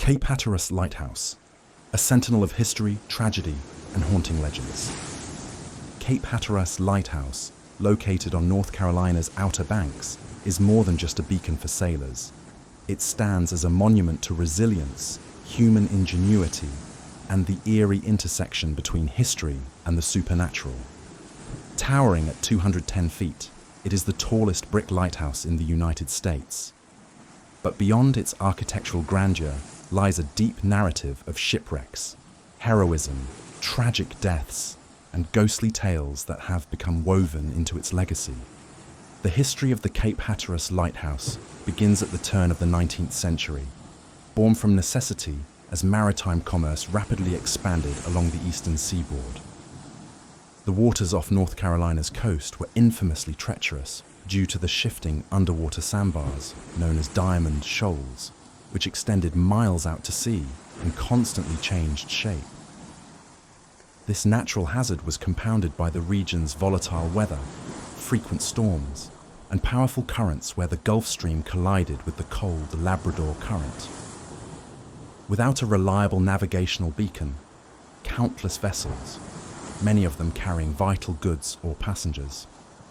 Cape Hatteras Lighthouse, a sentinel of history, tragedy, and haunting legends. Cape Hatteras Lighthouse, located on North Carolina's Outer Banks, is more than just a beacon for sailors. It stands as a monument to resilience, human ingenuity, and the eerie intersection between history and the supernatural. Towering at 210 feet, it is the tallest brick lighthouse in the United States. But beyond its architectural grandeur lies a deep narrative of shipwrecks, heroism, tragic deaths, and ghostly tales that have become woven into its legacy. The history of the Cape Hatteras Lighthouse begins at the turn of the 19th century, born from necessity as maritime commerce rapidly expanded along the eastern seaboard. The waters off North Carolina's coast were infamously treacherous due to the shifting underwater sandbars known as diamond shoals, which extended miles out to sea and constantly changed shape. This natural hazard was compounded by the region's volatile weather, frequent storms, and powerful currents where the Gulf Stream collided with the cold Labrador Current. Without a reliable navigational beacon, countless vessels, many of them carrying vital goods or passengers,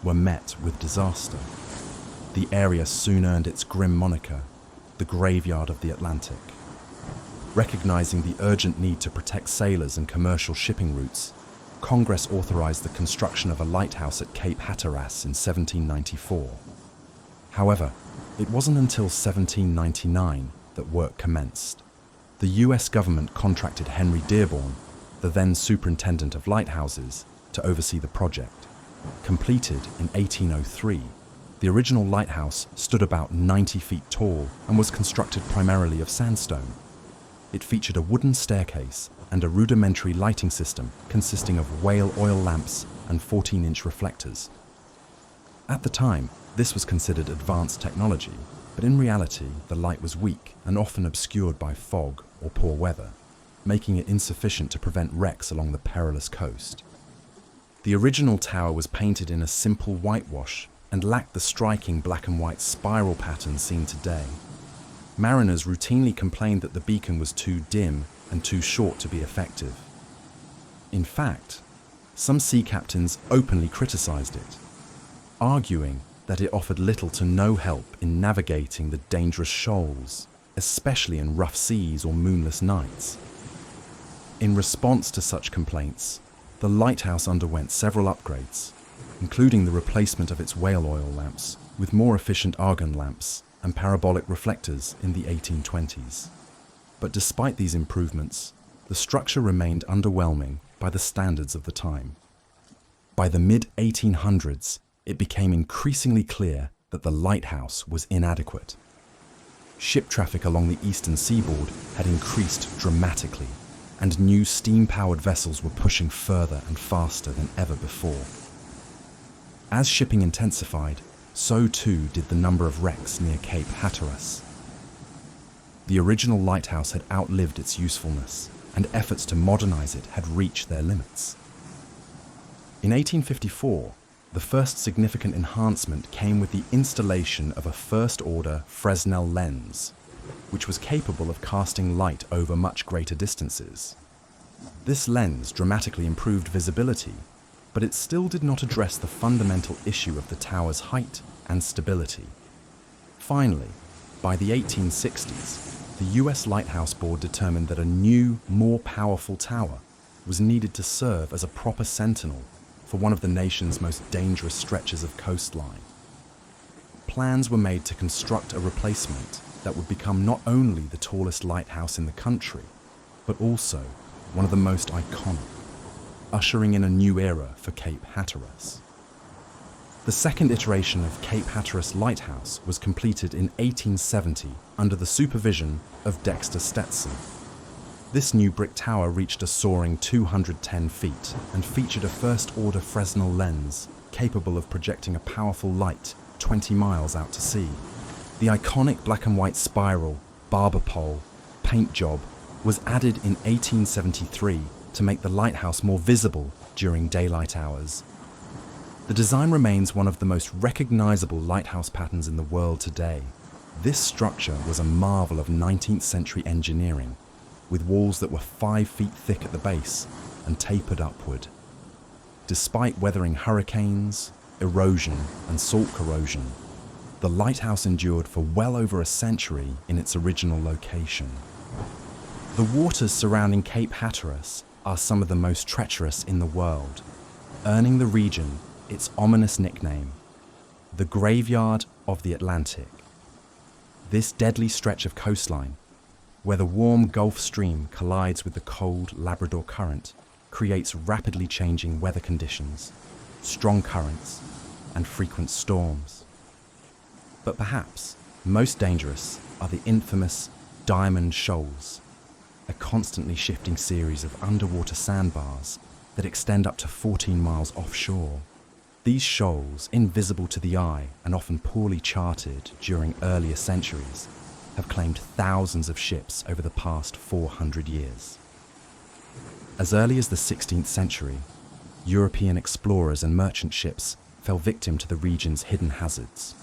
were met with disaster. The area soon earned its grim moniker, the graveyard of the Atlantic. Recognizing the urgent need to protect sailors and commercial shipping routes, Congress authorized the construction of a lighthouse at Cape Hatteras in 1794. However, it wasn't until 1799 that work commenced. The US government contracted Henry Dearborn, the then superintendent of lighthouses, to oversee the project. Completed in 1803, the original lighthouse stood about 90 feet tall and was constructed primarily of sandstone. It featured a wooden staircase and a rudimentary lighting system consisting of whale oil lamps and 14-inch reflectors. At the time, this was considered advanced technology, but in reality, the light was weak and often obscured by fog or poor weather, making it insufficient to prevent wrecks along the perilous coast. The original tower was painted in a simple whitewash and lacked the striking black and white spiral pattern seen today. Mariners routinely complained that the beacon was too dim and too short to be effective. In fact, some sea captains openly criticized it, arguing that it offered little to no help in navigating the dangerous shoals, especially in rough seas or moonless nights. In response to such complaints, the lighthouse underwent several upgrades, including the replacement of its whale oil lamps with more efficient argon lamps and parabolic reflectors in the 1820s. But despite these improvements, the structure remained underwhelming by the standards of the time. By the mid-1800s, it became increasingly clear that the lighthouse was inadequate. Ship traffic along the eastern seaboard had increased dramatically, and new steam-powered vessels were pushing further and faster than ever before. As shipping intensified, so too did the number of wrecks near Cape Hatteras. The original lighthouse had outlived its usefulness, and efforts to modernize it had reached their limits. In 1854, the first significant enhancement came with the installation of a first-order Fresnel lens, which was capable of casting light over much greater distances. This lens dramatically improved visibility, but it still did not address the fundamental issue of the tower's height and stability. Finally, by the 1860s, the US Lighthouse Board determined that a new, more powerful tower was needed to serve as a proper sentinel for one of the nation's most dangerous stretches of coastline. Plans were made to construct a replacement that would become not only the tallest lighthouse in the country, but also one of the most iconic, ushering in a new era for Cape Hatteras. The second iteration of Cape Hatteras Lighthouse was completed in 1870 under the supervision of Dexter Stetson. This new brick tower reached a soaring 210 feet and featured a first-order Fresnel lens capable of projecting a powerful light 20 miles out to sea. The iconic black and white spiral, barber pole, paint job was added in 1873 to make the lighthouse more visible during daylight hours. The design remains one of the most recognizable lighthouse patterns in the world today, This structure was a marvel of 19th century engineering, with walls that were 5 feet thick at the base and tapered upward. Despite weathering hurricanes, erosion, and salt corrosion, the lighthouse endured for well over a century in its original location. The waters surrounding Cape Hatteras are some of the most treacherous in the world, earning the region its ominous nickname, the Graveyard of the Atlantic. This deadly stretch of coastline, where the warm Gulf Stream collides with the cold Labrador Current, creates rapidly changing weather conditions, strong currents, and frequent storms. But perhaps most dangerous are the infamous Diamond Shoals, a constantly shifting series of underwater sandbars that extend up to 14 miles offshore. These shoals, invisible to the eye and often poorly charted during earlier centuries, have claimed thousands of ships over the past 400 years. As early as the 16th century, European explorers and merchant ships fell victim to the region's hidden hazards.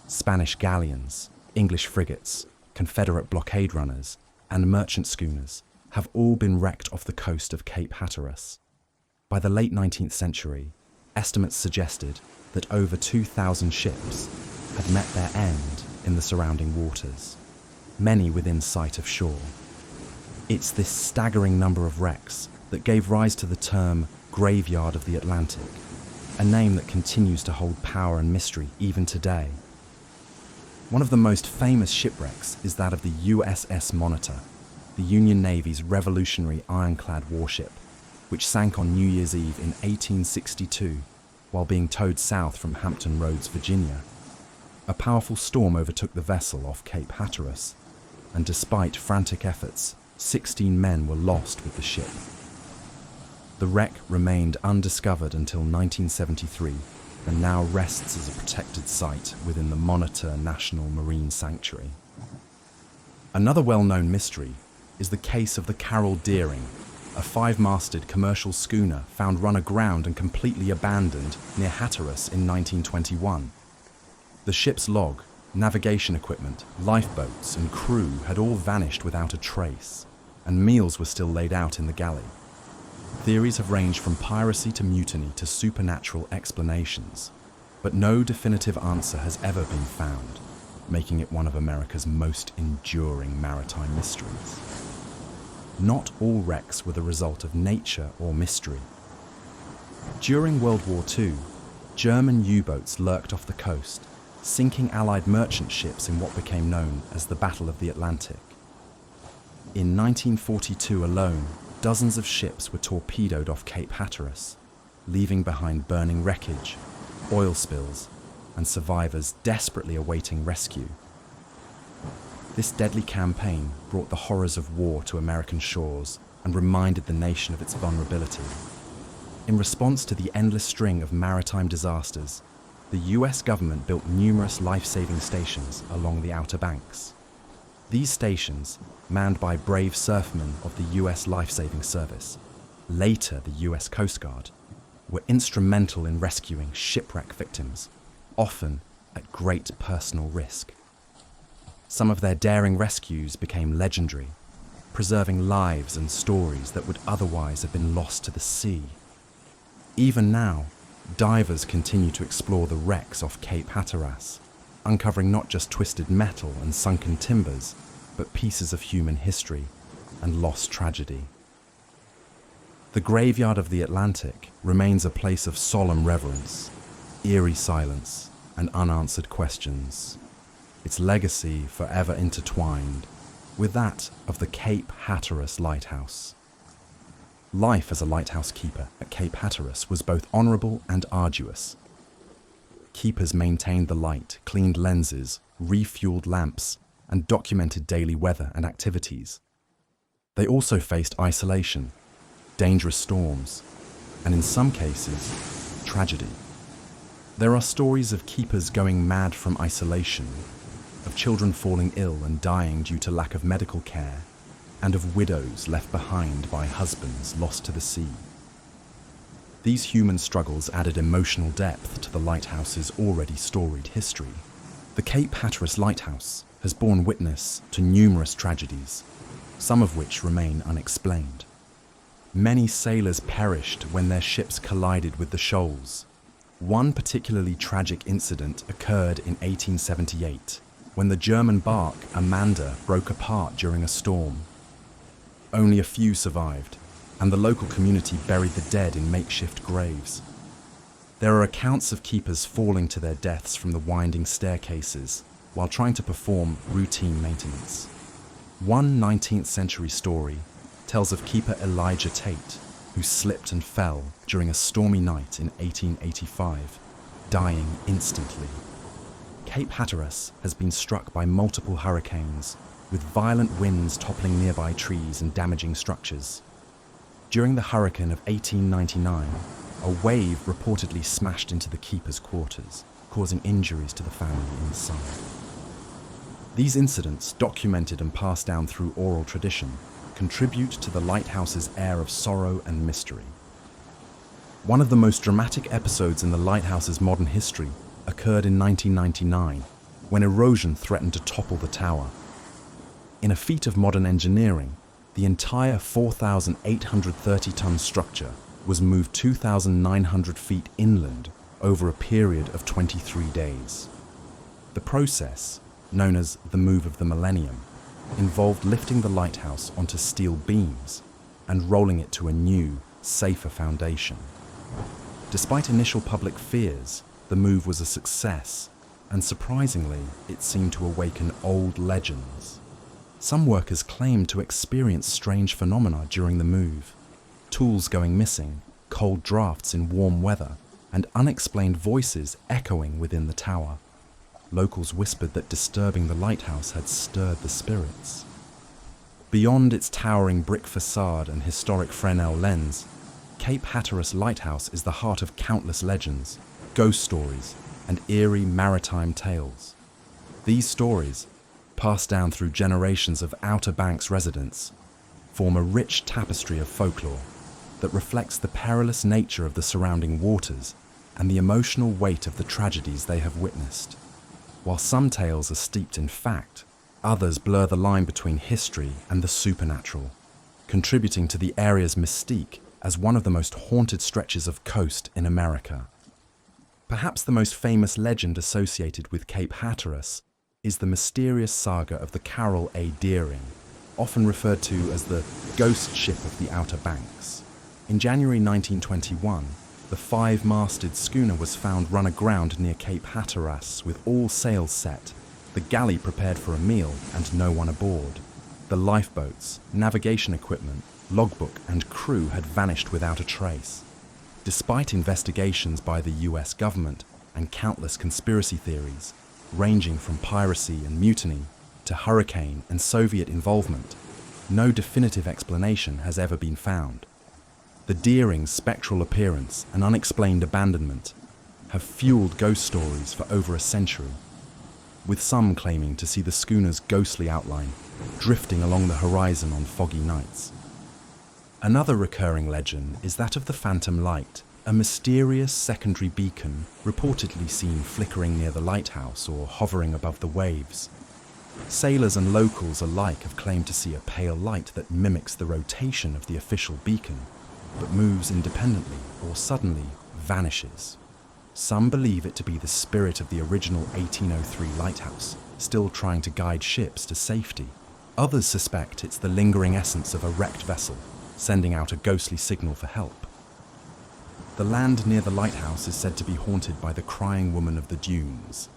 Spanish galleons, English frigates, Confederate blockade runners, and merchant schooners have all been wrecked off the coast of Cape Hatteras. By the late 19th century, estimates suggested that over 2,000 ships had met their end in the surrounding waters, many within sight of shore. It's this staggering number of wrecks that gave rise to the term Graveyard of the Atlantic, a name that continues to hold power and mystery even today. One of the most famous shipwrecks is that of the USS Monitor, the Union Navy's revolutionary ironclad warship, which sank on New Year's Eve in 1862 while being towed south from Hampton Roads, Virginia. A powerful storm overtook the vessel off Cape Hatteras, and despite frantic efforts, 16 men were lost with the ship. The wreck remained undiscovered until 1973 and now rests as a protected site within the Monitor National Marine Sanctuary. Another well-known mystery is the case of the Carol Deering, a 5-masted commercial schooner found run aground and completely abandoned near Hatteras in 1921. The ship's log, navigation equipment, lifeboats, and crew had all vanished without a trace, and meals were still laid out in the galley. Theories have ranged from piracy to mutiny to supernatural explanations, but no definitive answer has ever been found, making it one of America's most enduring maritime mysteries. Not all wrecks were the result of nature or mystery. During World War II, German U-boats lurked off the coast, sinking Allied merchant ships in what became known as the Battle of the Atlantic. In 1942 alone, dozens of ships were torpedoed off Cape Hatteras, leaving behind burning wreckage, oil spills, and survivors desperately awaiting rescue. This deadly campaign brought the horrors of war to American shores and reminded the nation of its vulnerability. In response to the endless string of maritime disasters, the US government built numerous life-saving stations along the Outer Banks. These stations, manned by brave surfmen of the US Life-Saving Service, later the US Coast Guard, were instrumental in rescuing shipwreck victims, often at great personal risk. Some of their daring rescues became legendary, preserving lives and stories that would otherwise have been lost to the sea. Even now, divers continue to explore the wrecks off Cape Hatteras, uncovering not just twisted metal and sunken timbers, but pieces of human history and lost tragedy. The Graveyard of the Atlantic remains a place of solemn reverence, eerie silence, and unanswered questions, its legacy forever intertwined with that of the Cape Hatteras Lighthouse. Life as a lighthouse keeper at Cape Hatteras was both honourable and arduous. Keepers maintained the light, cleaned lenses, refueled lamps, and documented daily weather and activities. They also faced isolation, dangerous storms, and in some cases, tragedy. There are stories of keepers going mad from isolation, of children falling ill and dying due to lack of medical care, and of widows left behind by husbands lost to the sea. These human struggles added emotional depth to the lighthouse's already storied history. The Cape Hatteras Lighthouse has borne witness to numerous tragedies, some of which remain unexplained. Many sailors perished when their ships collided with the shoals. One particularly tragic incident occurred in 1878, when the German bark Amanda broke apart during a storm. Only a few survived, and the local community buried the dead in makeshift graves. There are accounts of keepers falling to their deaths from the winding staircases while trying to perform routine maintenance. One 19th century story tells of keeper Elijah Tate, who slipped and fell during a stormy night in 1885, dying instantly. Cape Hatteras has been struck by multiple hurricanes, with violent winds toppling nearby trees and damaging structures. During the hurricane of 1899, a wave reportedly smashed into the keeper's quarters, causing injuries to the family inside. These incidents, documented and passed down through oral tradition, contribute to the lighthouse's air of sorrow and mystery. One of the most dramatic episodes in the lighthouse's modern history occurred in 1999, when erosion threatened to topple the tower. In a feat of modern engineering, the entire 4,830-ton structure was moved 2,900 feet inland over a period of 23 days. The process, known as the Move of the Millennium, involved lifting the lighthouse onto steel beams and rolling it to a new, safer foundation. Despite initial public fears, the move was a success, and surprisingly, it seemed to awaken old legends. Some workers claimed to experience strange phenomena during the move: tools going missing, cold drafts in warm weather, and unexplained voices echoing within the tower. Locals whispered that disturbing the lighthouse had stirred the spirits. Beyond its towering brick facade and historic Fresnel lens, Cape Hatteras Lighthouse is the heart of countless legends, ghost stories, and eerie maritime tales. These stories, passed down through generations of Outer Banks residents, form a rich tapestry of folklore that reflects the perilous nature of the surrounding waters and the emotional weight of the tragedies they have witnessed. While some tales are steeped in fact, others blur the line between history and the supernatural, contributing to the area's mystique as one of the most haunted stretches of coast in America. Perhaps the most famous legend associated with Cape Hatteras is the mysterious saga of the Carroll A. Deering, often referred to as the ghost ship of the Outer Banks. In January 1921, the 5-masted schooner was found run aground near Cape Hatteras with all sails set, the galley prepared for a meal and no one aboard. The lifeboats, navigation equipment, logbook and crew had vanished without a trace. Despite investigations by the US government and countless conspiracy theories, ranging from piracy and mutiny to hurricane and Soviet involvement, no definitive explanation has ever been found. The Deering's spectral appearance and unexplained abandonment have fueled ghost stories for over a century, with some claiming to see the schooner's ghostly outline drifting along the horizon on foggy nights. Another recurring legend is that of the Phantom Light, a mysterious secondary beacon reportedly seen flickering near the lighthouse or hovering above the waves. Sailors and locals alike have claimed to see a pale light that mimics the rotation of the official beacon, but moves independently or suddenly vanishes. Some believe it to be the spirit of the original 1803 lighthouse, still trying to guide ships to safety. Others suspect it's the lingering essence of a wrecked vessel, sending out a ghostly signal for help. The land near the lighthouse is said to be haunted by the crying woman of the dunes,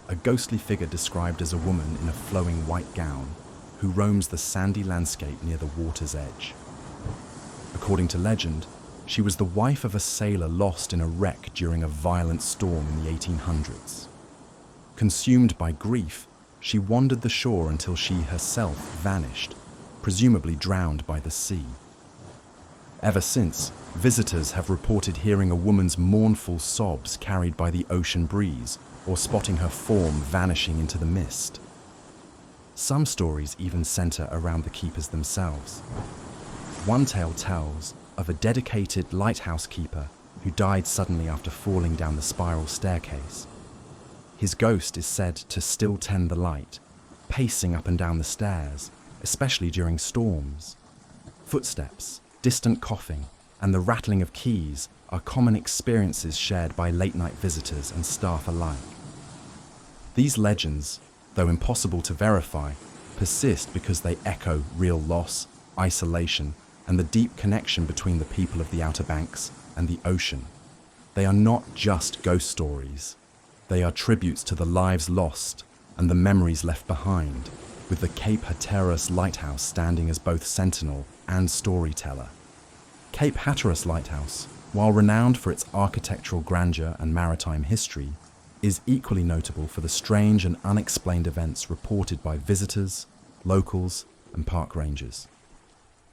a ghostly figure described as a woman in a flowing white gown who roams the sandy landscape near the water's edge. According to legend, she was the wife of a sailor lost in a wreck during a violent storm in the 1800s. Consumed by grief, she wandered the shore until she herself vanished, presumably drowned by the sea. Ever since, visitors have reported hearing a woman's mournful sobs carried by the ocean breeze, or spotting her form vanishing into the mist. Some stories even center around the keepers themselves. One tale tells of a dedicated lighthouse keeper who died suddenly after falling down the spiral staircase. His ghost is said to still tend the light, pacing up and down the stairs, especially during storms. Footsteps, distant coughing, and the rattling of keys are common experiences shared by late-night visitors and staff alike. These legends, though impossible to verify, persist because they echo real loss, isolation, and the deep connection between the people of the Outer Banks and the ocean. They are not just ghost stories. They are tributes to the lives lost and the memories left behind, with the Cape Hatteras Lighthouse standing as both sentinel and storyteller. Cape Hatteras Lighthouse, while renowned for its architectural grandeur and maritime history, is equally notable for the strange and unexplained events reported by visitors, locals, and park rangers.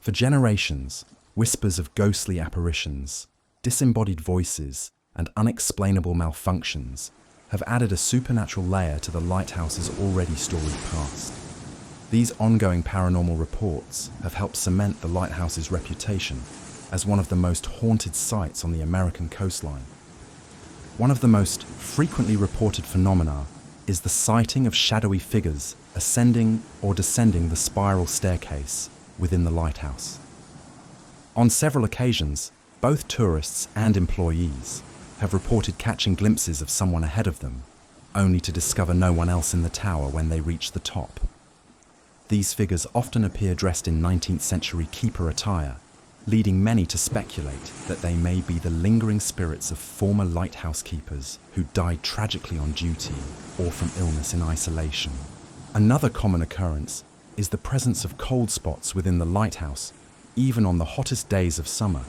For generations, whispers of ghostly apparitions, disembodied voices, and unexplainable malfunctions have added a supernatural layer to the lighthouse's already storied past. These ongoing paranormal reports have helped cement the lighthouse's reputation as one of the most haunted sites on the American coastline. One of the most frequently reported phenomena is the sighting of shadowy figures ascending or descending the spiral staircase within the lighthouse. On several occasions, both tourists and employees have reported catching glimpses of someone ahead of them, only to discover no one else in the tower when they reach the top. These figures often appear dressed in 19th century keeper attire, leading many to speculate that they may be the lingering spirits of former lighthouse keepers who died tragically on duty or from illness in isolation. Another common occurrence is the presence of cold spots within the lighthouse, even on the hottest days of summer.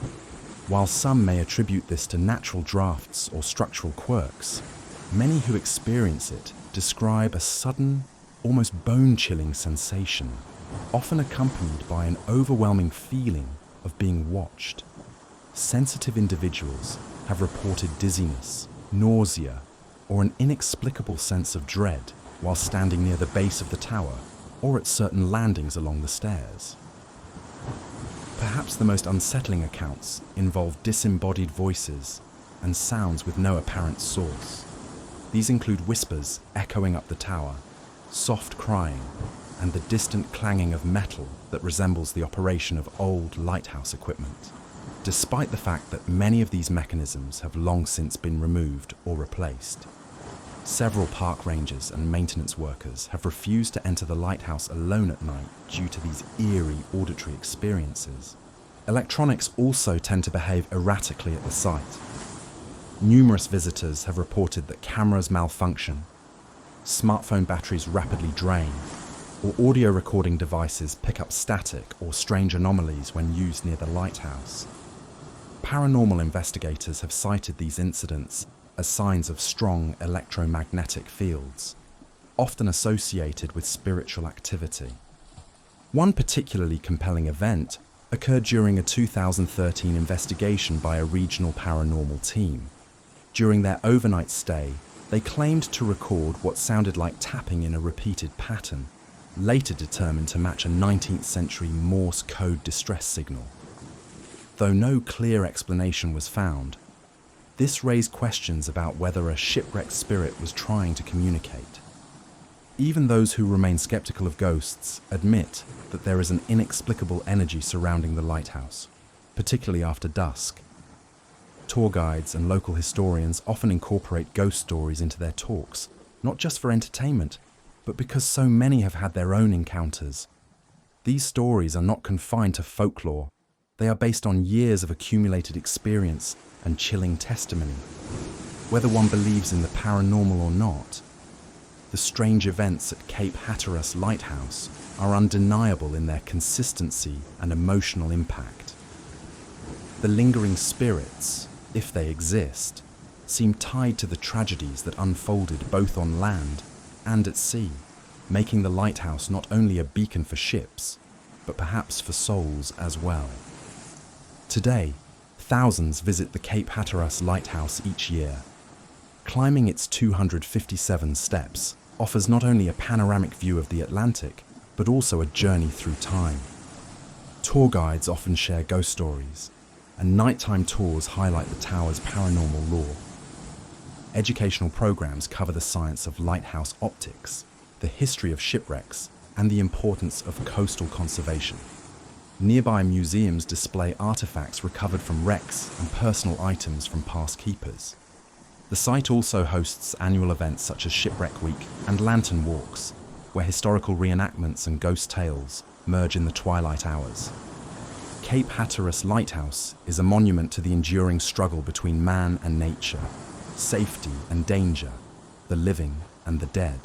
While some may attribute this to natural drafts or structural quirks, many who experience it describe a sudden, almost bone-chilling sensation, often accompanied by an overwhelming feeling of being watched. Sensitive individuals have reported dizziness, nausea, or an inexplicable sense of dread while standing near the base of the tower or at certain landings along the stairs. Perhaps the most unsettling accounts involve disembodied voices and sounds with no apparent source. These include whispers echoing up the tower, soft crying, and the distant clanging of metal that resembles the operation of old lighthouse equipment, despite the fact that many of these mechanisms have long since been removed or replaced. Several park rangers and maintenance workers have refused to enter the lighthouse alone at night due to these eerie auditory experiences. Electronics also tend to behave erratically at the site. Numerous visitors have reported that cameras malfunction, smartphone batteries rapidly drain, or audio recording devices pick up static or strange anomalies when used near the lighthouse. Paranormal investigators have cited these incidents as signs of strong electromagnetic fields, often associated with spiritual activity. One particularly compelling event occurred during a 2013 investigation by a regional paranormal team. During their overnight stay, they claimed to record what sounded like tapping in a repeated pattern, later determined to match a 19th century Morse code distress signal. Though no clear explanation was found, this raised questions about whether a shipwrecked spirit was trying to communicate. Even those who remain skeptical of ghosts admit that there is an inexplicable energy surrounding the lighthouse, particularly after dusk. Tour guides and local historians often incorporate ghost stories into their talks, not just for entertainment, but because so many have had their own encounters. These stories are not confined to folklore. They are based on years of accumulated experience and chilling testimony. Whether one believes in the paranormal or not, the strange events at Cape Hatteras Lighthouse are undeniable in their consistency and emotional impact. The lingering spirits, if they exist, seem tied to the tragedies that unfolded both on land and at sea, making the lighthouse not only a beacon for ships, but perhaps for souls as well. Today, thousands visit the Cape Hatteras Lighthouse each year. Climbing its 257 steps offers not only a panoramic view of the Atlantic, but also a journey through time. Tour guides often share ghost stories, and nighttime tours highlight the tower's paranormal lore. Educational programs cover the science of lighthouse optics, the history of shipwrecks, and the importance of coastal conservation. Nearby museums display artifacts recovered from wrecks and personal items from past keepers. The site also hosts annual events such as Shipwreck Week and Lantern Walks, where historical reenactments and ghost tales merge in the twilight hours. Cape Hatteras Lighthouse is a monument to the enduring struggle between man and nature, safety and danger, the living and the dead.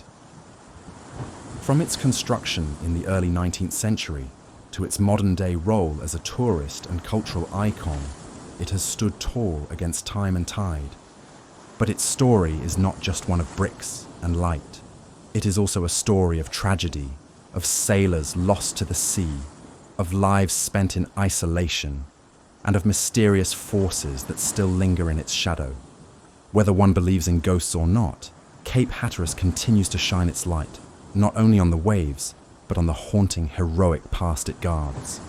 From its construction in the early 19th century to its modern-day role as a tourist and cultural icon, it has stood tall against time and tide. But its story is not just one of bricks and light. It is also a story of tragedy, of sailors lost to the sea, of lives spent in isolation, and of mysterious forces that still linger in its shadow. Whether one believes in ghosts or not, Cape Hatteras continues to shine its light, not only on the waves, but on the haunting, heroic past it guards.